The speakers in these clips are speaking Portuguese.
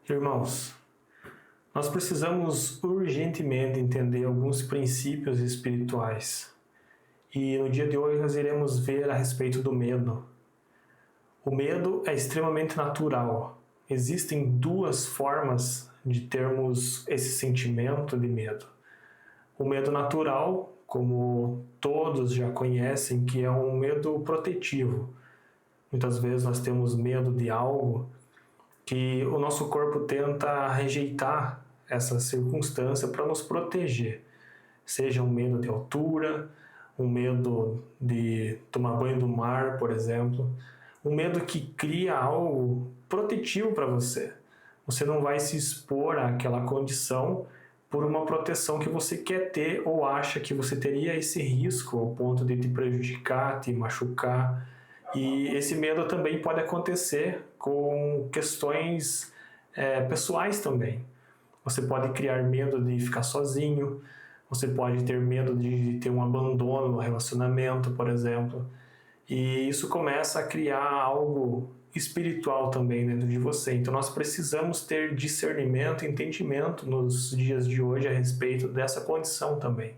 Irmãos, nós precisamos urgentemente entender alguns princípios espirituais. E no dia de hoje nós iremos ver a respeito do medo. O medo é extremamente natural. Existem duas formas de termos esse sentimento de medo. O medo natural, como todos já conhecem, que é um medo protetivo. Muitas vezes nós temos medo de algo que o nosso corpo tenta rejeitar essa circunstância para nos proteger. Seja um medo de altura, um medo de tomar banho do mar, por exemplo. Um medo que cria algo protetivo para você. Você não vai se expor àquela condição por uma proteção que você quer ter ou acha que você teria esse risco ao ponto de te prejudicar, te machucar. E esse medo também pode acontecer com questões pessoais também. Você pode criar medo de ficar sozinho, você pode ter medo de ter um abandono no relacionamento, por exemplo. E isso começa a criar algo espiritual também dentro de você. Então nós precisamos ter discernimento e entendimento nos dias de hoje a respeito dessa condição também.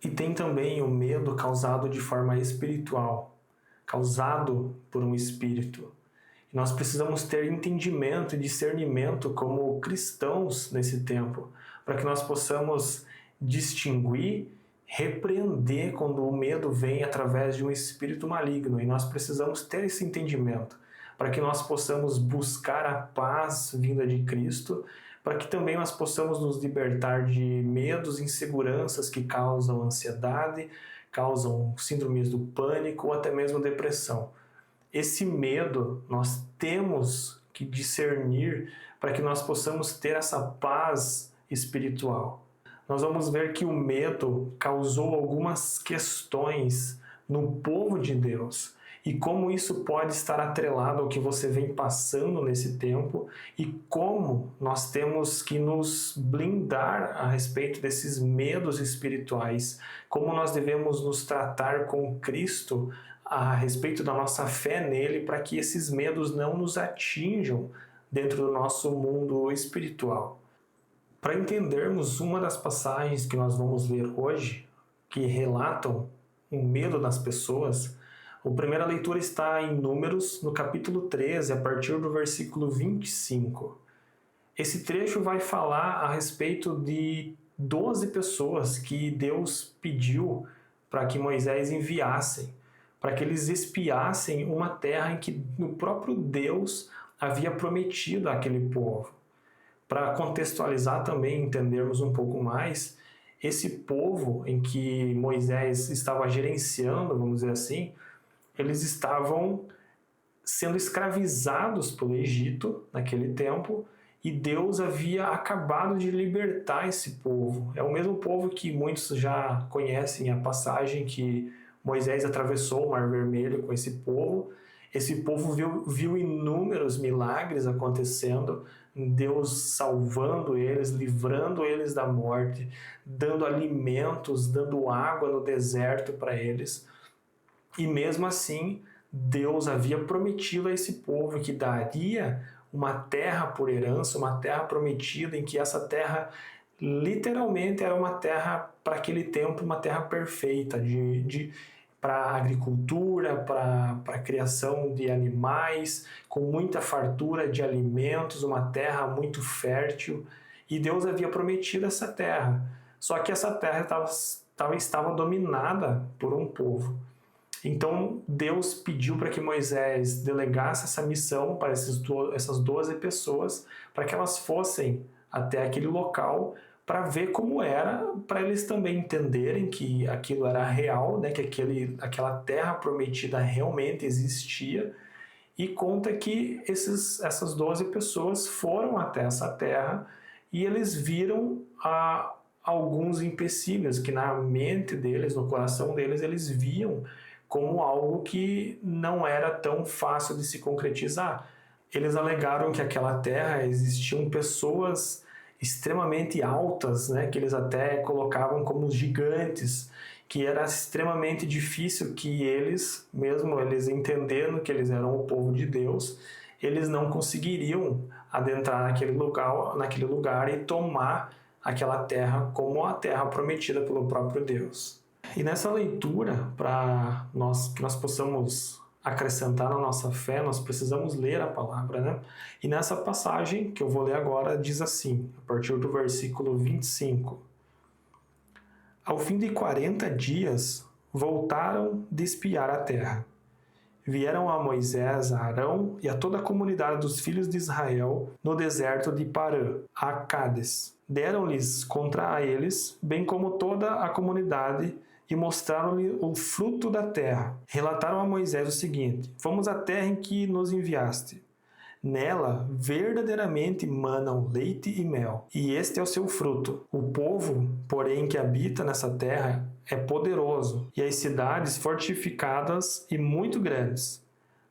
E tem também o medo causado de forma espiritual, causado por um espírito. E nós precisamos ter entendimento e discernimento como cristãos nesse tempo, para que nós possamos distinguir, repreender quando o medo vem através de um espírito maligno. E nós precisamos ter esse entendimento, para que nós possamos buscar a paz vinda de Cristo, para que também nós possamos nos libertar de medos e inseguranças que causam ansiedade, causam síndromes do pânico ou até mesmo depressão. Esse medo nós temos que discernir para que nós possamos ter essa paz espiritual. Nós vamos ver que o medo causou algumas questões no povo de Deus e como isso pode estar atrelado ao que você vem passando nesse tempo e como nós temos que nos blindar a respeito desses medos espirituais, como nós devemos nos tratar com Cristo a respeito da nossa fé nele para que esses medos não nos atinjam dentro do nosso mundo espiritual. Para entendermos uma das passagens que nós vamos ver hoje, que relatam o medo das pessoas, a primeira leitura está em Números, no capítulo 13, a partir do versículo 25. Esse trecho vai falar a respeito de 12 pessoas que Deus pediu para que Moisés enviassem, para que eles espiassem uma terra em que o próprio Deus havia prometido àquele povo. Para contextualizar também, entendermos um pouco mais, esse povo em que Moisés estava gerenciando, vamos dizer assim, eles estavam sendo escravizados pelo Egito naquele tempo e Deus havia acabado de libertar esse povo. É o mesmo povo que muitos já conhecem a passagem que Moisés atravessou o Mar Vermelho com esse povo. Esse povo viu inúmeros milagres acontecendo, Deus salvando eles, livrando eles da morte, dando alimentos, dando água no deserto para eles. E mesmo assim, Deus havia prometido a esse povo que daria uma terra por herança, uma terra prometida, em que essa terra literalmente era uma terra, para aquele tempo, uma terra perfeita, para a agricultura, para a criação de animais, com muita fartura de alimentos, uma terra muito fértil. E Deus havia prometido essa terra. Só que essa terra estava dominada por um povo. Então Deus pediu para que Moisés delegasse essa missão para essas 12 pessoas, para que elas fossem até aquele local para ver como era, para eles também entenderem que aquilo era real, né, que aquela terra prometida realmente existia. E conta que essas 12 pessoas foram até essa terra e eles viram alguns empecilhos que na mente deles, no coração deles, eles viam como algo que não era tão fácil de se concretizar. Eles alegaram que aquela terra existiam pessoas extremamente altas, né, que eles até colocavam como gigantes, que era extremamente difícil que eles, mesmo eles entendendo que eles eram o povo de Deus, eles não conseguiriam adentrar naquele lugar e tomar aquela terra como a terra prometida pelo próprio Deus. E nessa leitura, para que nós possamos acrescentar na nossa fé, nós precisamos ler a palavra, né? E nessa passagem que eu vou ler agora diz assim, a partir do versículo 25: Ao fim de 40 dias, voltaram de espiar a terra. Vieram a Moisés, a Arão e a toda a comunidade dos filhos de Israel no deserto de Parã, a Cádiz. Deram-lhes contra eles, bem como toda a comunidade, e mostraram-lhe o fruto da terra. Relataram a Moisés o seguinte: Vamos à terra em que nos enviaste. Nela verdadeiramente manam leite e mel, e este é o seu fruto. O povo, porém, que habita nessa terra é poderoso, e as cidades fortificadas e muito grandes.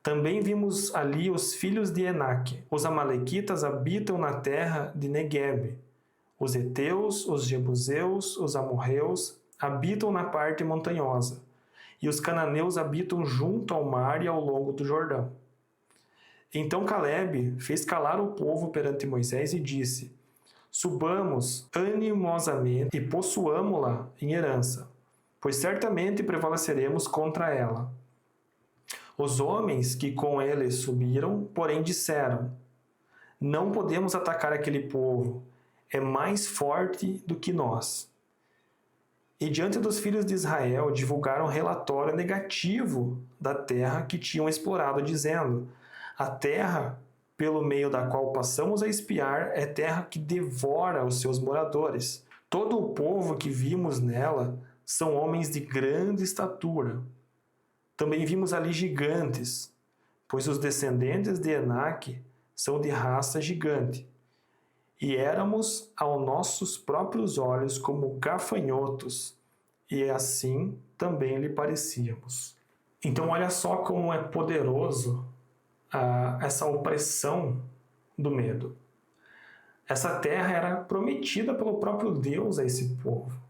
Também vimos ali os filhos de Enaque. Os amalequitas habitam na terra de Neguebe. Os heteus, os jebuseus, os amorreus habitam na parte montanhosa, e os cananeus habitam junto ao mar e ao longo do Jordão. Então Calebe fez calar o povo perante Moisés e disse: Subamos animosamente e possuamo-la em herança, pois certamente prevaleceremos contra ela. Os homens que com ele subiram, porém disseram: Não podemos atacar aquele povo, é mais forte do que nós. E diante dos filhos de Israel divulgaram um relatório negativo da terra que tinham explorado, dizendo: A terra, pelo meio da qual passamos a espiar, é terra que devora os seus moradores. Todo o povo que vimos nela são homens de grande estatura. Também vimos ali gigantes, pois os descendentes de Enaque são de raça gigante. E éramos aos nossos próprios olhos como gafanhotos, e assim também lhe parecíamos. Então olha só como é poderoso essa opressão do medo. Essa terra era prometida pelo próprio Deus a esse povo.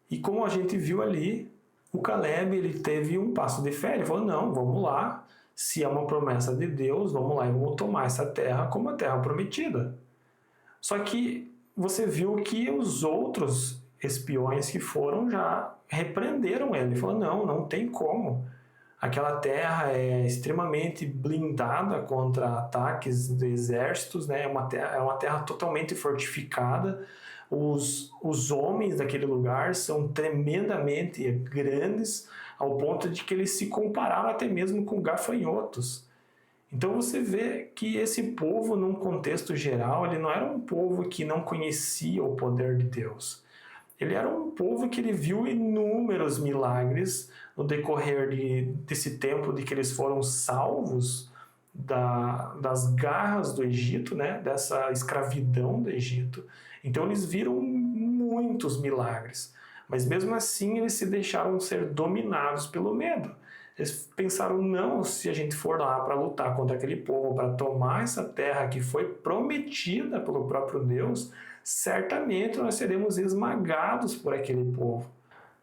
E como a gente viu ali, o Calebe ele teve um passo de fé. Ele falou: não, vamos lá, se é uma promessa de Deus, vamos lá e vamos tomar essa terra como a terra prometida. Só que você viu que os outros espiões que foram já repreenderam ele. Ele falou: não tem como. Aquela terra é extremamente blindada contra ataques de exércitos, né? É uma terra totalmente fortificada. Os homens daquele lugar são tremendamente grandes, ao ponto de que eles se compararam até mesmo com gafanhotos. Então você vê que esse povo, num contexto geral, ele não era um povo que não conhecia o poder de Deus. Ele era um povo que ele viu inúmeros milagres no decorrer desse tempo de que eles foram salvos das garras do Egito, né? Dessa escravidão do Egito. Então eles viram muitos milagres, mas mesmo assim eles se deixaram ser dominados pelo medo. Eles pensaram: não, se a gente for lá para lutar contra aquele povo, para tomar essa terra que foi prometida pelo próprio Deus, certamente nós seremos esmagados por aquele povo.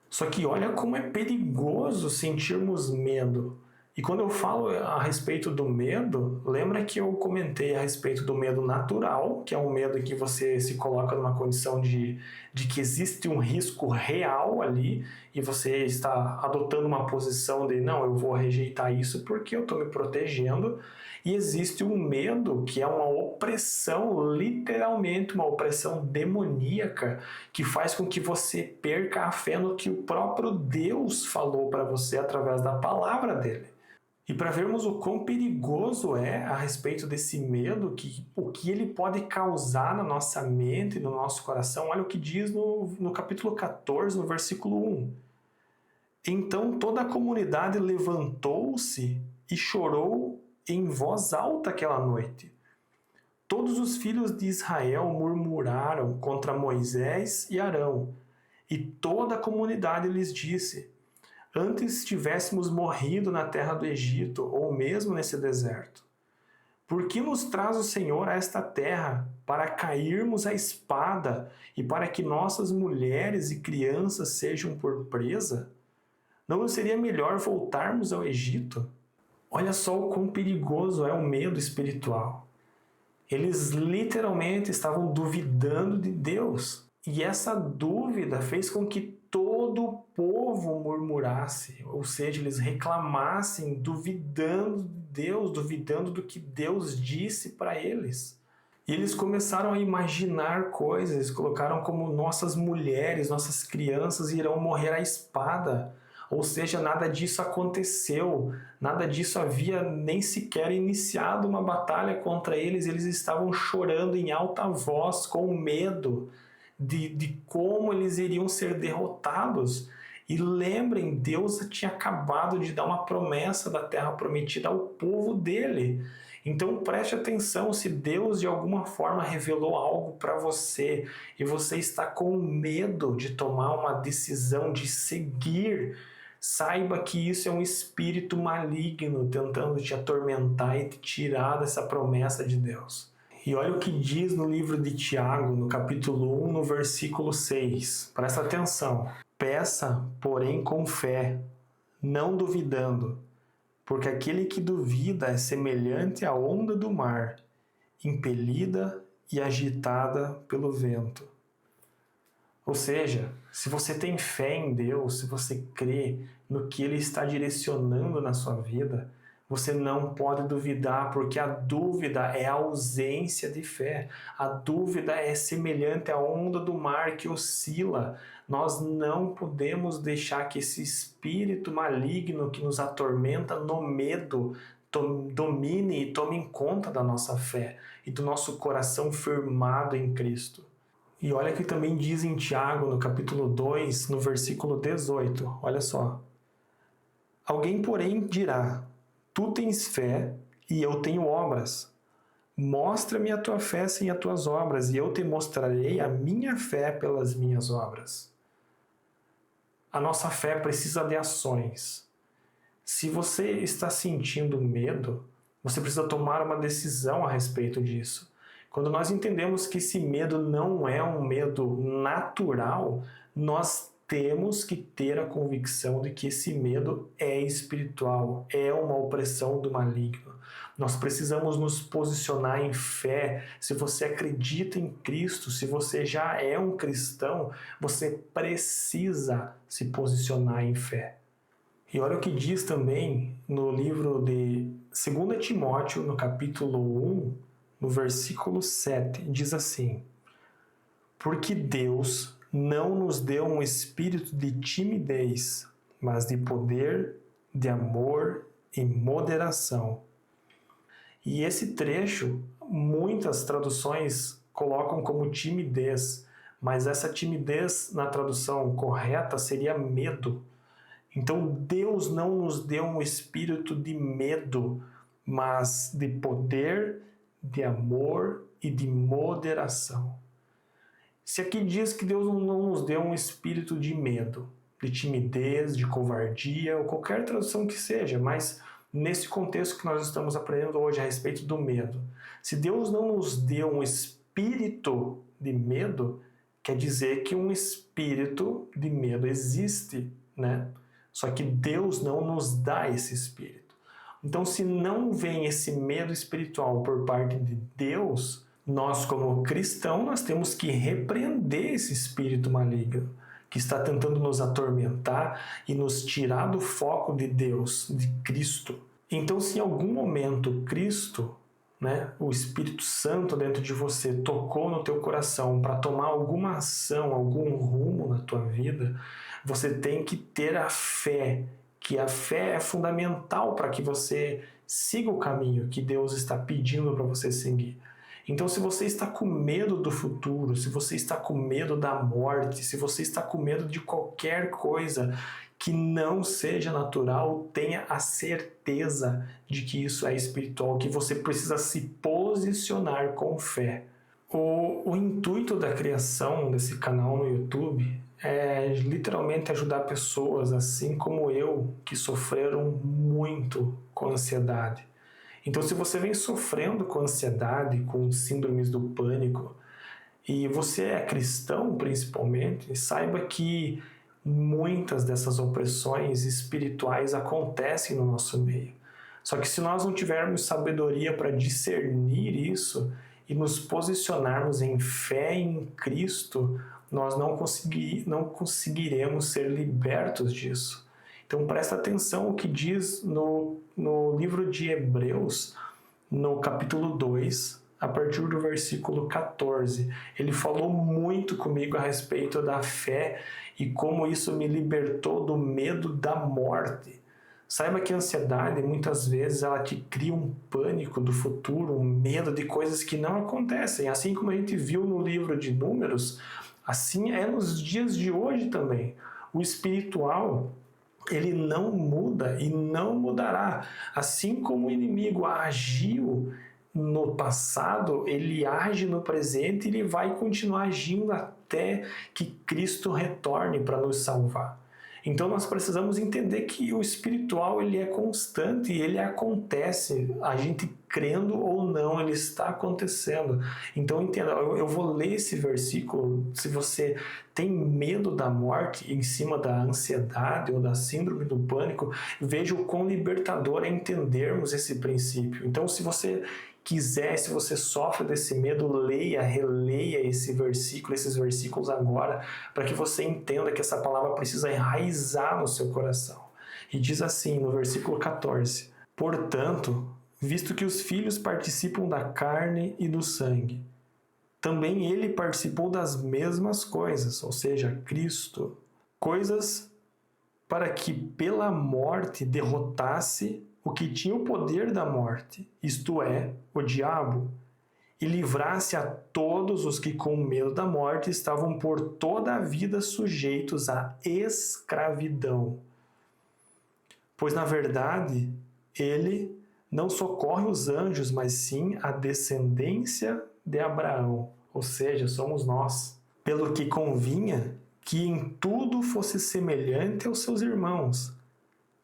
Só que olha como é perigoso sentirmos medo. E quando eu falo a respeito do medo, lembra que eu comentei a respeito do medo natural, que é um medo em que você se coloca numa condição de que existe um risco real ali e você está adotando uma posição de não, eu vou rejeitar isso porque eu estou me protegendo. E existe um medo que é uma opressão, literalmente uma opressão demoníaca, que faz com que você perca a fé no que o próprio Deus falou para você através da palavra dele. E para vermos o quão perigoso é a respeito desse medo, o que ele pode causar na nossa mente e no nosso coração, olha o que diz no capítulo 14, no versículo 1. Então toda a comunidade levantou-se e chorou em voz alta aquela noite. Todos os filhos de Israel murmuraram contra Moisés e Arão, e toda a comunidade lhes disse: Antes tivéssemos morrido na terra do Egito, ou mesmo nesse deserto. Por que nos traz o Senhor a esta terra, para cairmos à espada e para que nossas mulheres e crianças sejam por presa? Não seria melhor voltarmos ao Egito? Olha só o quão perigoso é o medo espiritual. Eles literalmente estavam duvidando de Deus. E essa dúvida fez com que todo o povo murmurasse, ou seja, eles reclamassem, duvidando de Deus, duvidando do que Deus disse para eles. E eles começaram a imaginar coisas, colocaram como nossas mulheres, nossas crianças irão morrer à espada. Ou seja, nada disso aconteceu, nada disso havia nem sequer iniciado uma batalha contra eles. Eles estavam chorando em alta voz, com medo de como eles iriam ser derrotados. E lembrem, Deus tinha acabado de dar uma promessa da terra prometida ao povo dele. Então preste atenção, se Deus de alguma forma revelou algo para você e você está com medo de tomar uma decisão, de seguir, saiba que isso é um espírito maligno tentando te atormentar e te tirar dessa promessa de Deus. E olha o que diz no livro de Tiago, no capítulo 1, no versículo 6. Presta atenção. Peça, porém, com fé, não duvidando, porque aquele que duvida é semelhante à onda do mar, impelida e agitada pelo vento. Ou seja, se você tem fé em Deus, se você crê no que Ele está direcionando na sua vida, você não pode duvidar, porque a dúvida é a ausência de fé. A dúvida é semelhante à onda do mar que oscila. Nós não podemos deixar que esse espírito maligno que nos atormenta no medo domine e tome conta da nossa fé e do nosso coração firmado em Cristo. E olha que também diz em Tiago, no capítulo 2, no versículo 18, olha só. Alguém, porém, dirá: tu tens fé e eu tenho obras. Mostra-me a tua fé sem as tuas obras, e eu te mostrarei a minha fé pelas minhas obras. A nossa fé precisa de ações. Se você está sentindo medo, você precisa tomar uma decisão a respeito disso. Quando nós entendemos que esse medo não é um medo natural, nós temos que ter a convicção de que esse medo é espiritual, é uma opressão do maligno. Nós precisamos nos posicionar em fé. Se você acredita em Cristo, se você já é um cristão, você precisa se posicionar em fé. E olha o que diz também no livro de 2 Timóteo, no capítulo 1, no versículo 7, diz assim: porque Deus não nos deu um espírito de timidez, mas de poder, de amor e moderação. E esse trecho, muitas traduções colocam como timidez, mas essa timidez na tradução correta seria medo. Então Deus não nos deu um espírito de medo, mas de poder, de amor e de moderação. Se aqui diz que Deus não nos deu um espírito de medo, de timidez, de covardia, ou qualquer tradução que seja, mas nesse contexto que nós estamos aprendendo hoje a respeito do medo, se Deus não nos deu um espírito de medo, quer dizer que um espírito de medo existe, né? Só que Deus não nos dá esse espírito. Então, se não vem esse medo espiritual por parte de Deus, nós, como cristãos, nós temos que repreender esse espírito maligno que está tentando nos atormentar e nos tirar do foco de Deus, de Cristo. Então, se em algum momento Cristo, o Espírito Santo dentro de você tocou no teu coração para tomar alguma ação, algum rumo na tua vida, você tem que ter a fé, que a fé é fundamental para que você siga o caminho que Deus está pedindo para você seguir. Então, se você está com medo do futuro, se você está com medo da morte, se você está com medo de qualquer coisa que não seja natural, tenha a certeza de que isso é espiritual, que você precisa se posicionar com fé. O intuito da criação desse canal no YouTube é literalmente ajudar pessoas, assim como eu, que sofreram muito com ansiedade. Então, se você vem sofrendo com ansiedade, com síndromes do pânico, e você é cristão principalmente, saiba que muitas dessas opressões espirituais acontecem no nosso meio. Só que se nós não tivermos sabedoria para discernir isso e nos posicionarmos em fé em Cristo, nós não conseguiremos ser libertos disso. Então presta atenção o que diz no livro de Hebreus, no capítulo 2, a partir do versículo 14. Ele falou muito comigo a respeito da fé e como isso me libertou do medo da morte. Saiba que a ansiedade, muitas vezes, ela te cria um pânico do futuro, um medo de coisas que não acontecem. Assim como a gente viu no livro de Números, assim é nos dias de hoje também. O espiritual, ele não muda e não mudará. Assim como o inimigo agiu no passado, ele age no presente e ele vai continuar agindo até que Cristo retorne para nos salvar. Então nós precisamos entender que o espiritual ele é constante e ele acontece, a gente crendo ou não, ele está acontecendo. Então entenda, eu vou ler esse versículo, se você tem medo da morte em cima da ansiedade ou da síndrome do pânico, veja o quão libertador é entendermos esse princípio. Então se você quiser, se você sofre desse medo, leia, releia esses versículos agora, para que você entenda que essa palavra precisa enraizar no seu coração. E diz assim no versículo 14: Portanto, visto que os filhos participam da carne e do sangue, também ele participou das mesmas coisas, ou seja, Cristo, coisas para que pela morte derrotasse o que tinha o poder da morte, isto é, o diabo, e livrasse a todos os que com medo da morte estavam por toda a vida sujeitos à escravidão. Pois, na verdade, ele não socorre os anjos, mas sim a descendência de Abraão, ou seja, somos nós. Pelo que convinha que em tudo fosse semelhante aos seus irmãos,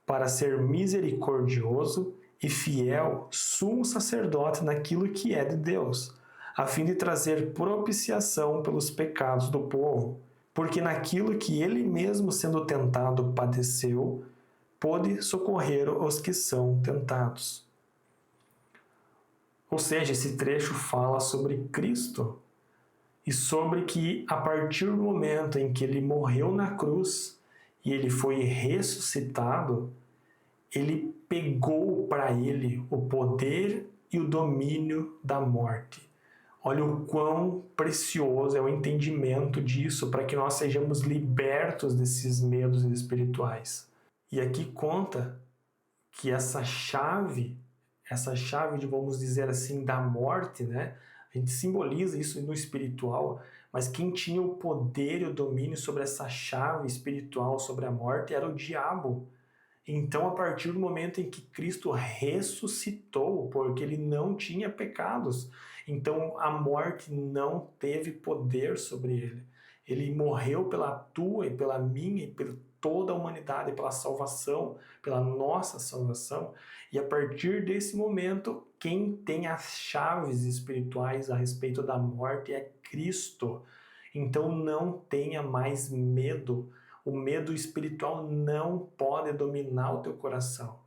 para ser misericordioso e fiel sumo sacerdote naquilo que é de Deus, a fim de trazer propiciação pelos pecados do povo, porque naquilo que ele mesmo, sendo tentado, padeceu, pôde socorrer os que são tentados. Ou seja, esse trecho fala sobre Cristo e sobre que a partir do momento em que ele morreu na cruz e ele foi ressuscitado, ele pegou para ele o poder e o domínio da morte. Olha o quão precioso é o entendimento disso para que nós sejamos libertos desses medos espirituais. E aqui conta que essa chave de, vamos dizer assim, da morte, né? A gente simboliza isso no espiritual, mas quem tinha o poder e o domínio sobre essa chave espiritual, sobre a morte, era o diabo. Então, a partir do momento em que Cristo ressuscitou, porque ele não tinha pecados, então a morte não teve poder sobre ele. Ele morreu pela tua e pela minha e pela toda a humanidade, pela salvação, pela nossa salvação. E a partir desse momento, quem tem as chaves espirituais a respeito da morte é Cristo. Então não tenha mais medo. O medo espiritual não pode dominar o teu coração.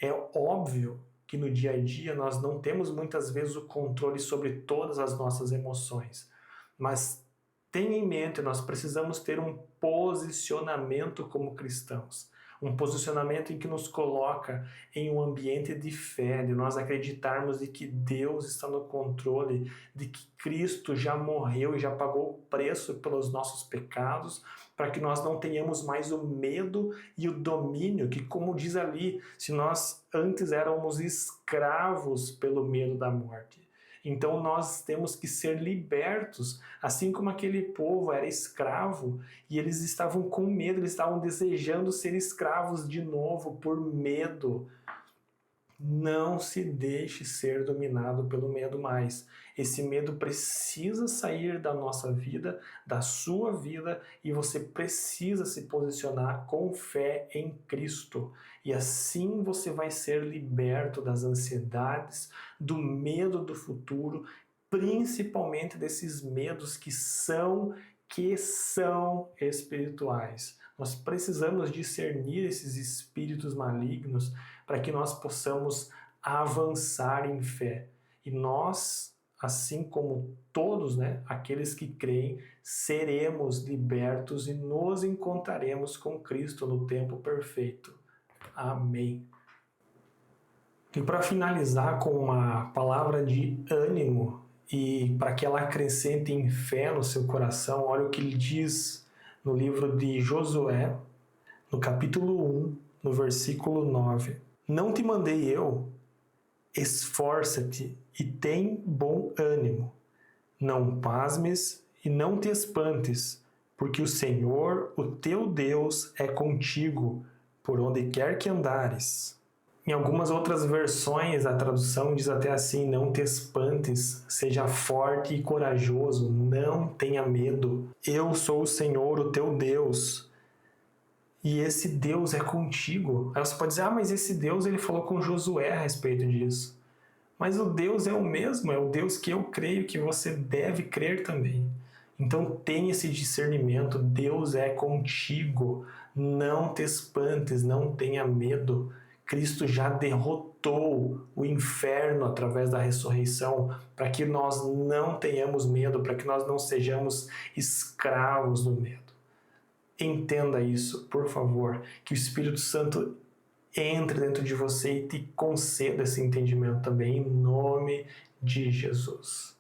É óbvio que no dia a dia nós não temos muitas vezes o controle sobre todas as nossas emoções, mas tenha em mente, nós precisamos ter um posicionamento como cristãos. Um posicionamento em que nos coloca em um ambiente de fé, de nós acreditarmos de que Deus está no controle, de que Cristo já morreu e já pagou o preço pelos nossos pecados, para que nós não tenhamos mais o medo e o domínio, que, como diz ali, se nós antes éramos escravos pelo medo da morte, então nós temos que ser libertos, assim como aquele povo era escravo e eles estavam com medo, eles estavam desejando ser escravos de novo por medo. Não se deixe ser dominado pelo medo mais. Esse medo precisa sair da nossa vida, da sua vida, e você precisa se posicionar com fé em Cristo. E assim você vai ser liberto das ansiedades, do medo do futuro, principalmente desses medos que são espirituais. Nós precisamos discernir esses espíritos malignos para que nós possamos avançar em fé. E nós, assim como todos, aqueles que creem, seremos libertos e nos encontraremos com Cristo no tempo perfeito. Amém. E para finalizar com uma palavra de ânimo e para que ela acrescente em fé no seu coração, olha o que ele diz no livro de Josué, no capítulo 1, no versículo 9. Não te mandei eu? Esforça-te e tem bom ânimo. Não pasmes e não te espantes, porque o Senhor, o teu Deus, é contigo, por onde quer que andares. Em algumas outras versões, a tradução diz até assim: não te espantes, seja forte e corajoso, não tenha medo. Eu sou o Senhor, o teu Deus, e esse Deus é contigo. Aí você pode dizer, mas esse Deus, ele falou com Josué a respeito disso. Mas o Deus é o mesmo, é o Deus que eu creio que você deve crer também. Então tenha esse discernimento, Deus é contigo. Não te espantes, não tenha medo. Cristo já derrotou o inferno através da ressurreição, para que nós não tenhamos medo, para que nós não sejamos escravos do medo. Entenda isso, por favor, que o Espírito Santo entre dentro de você e te conceda esse entendimento também, em nome de Jesus.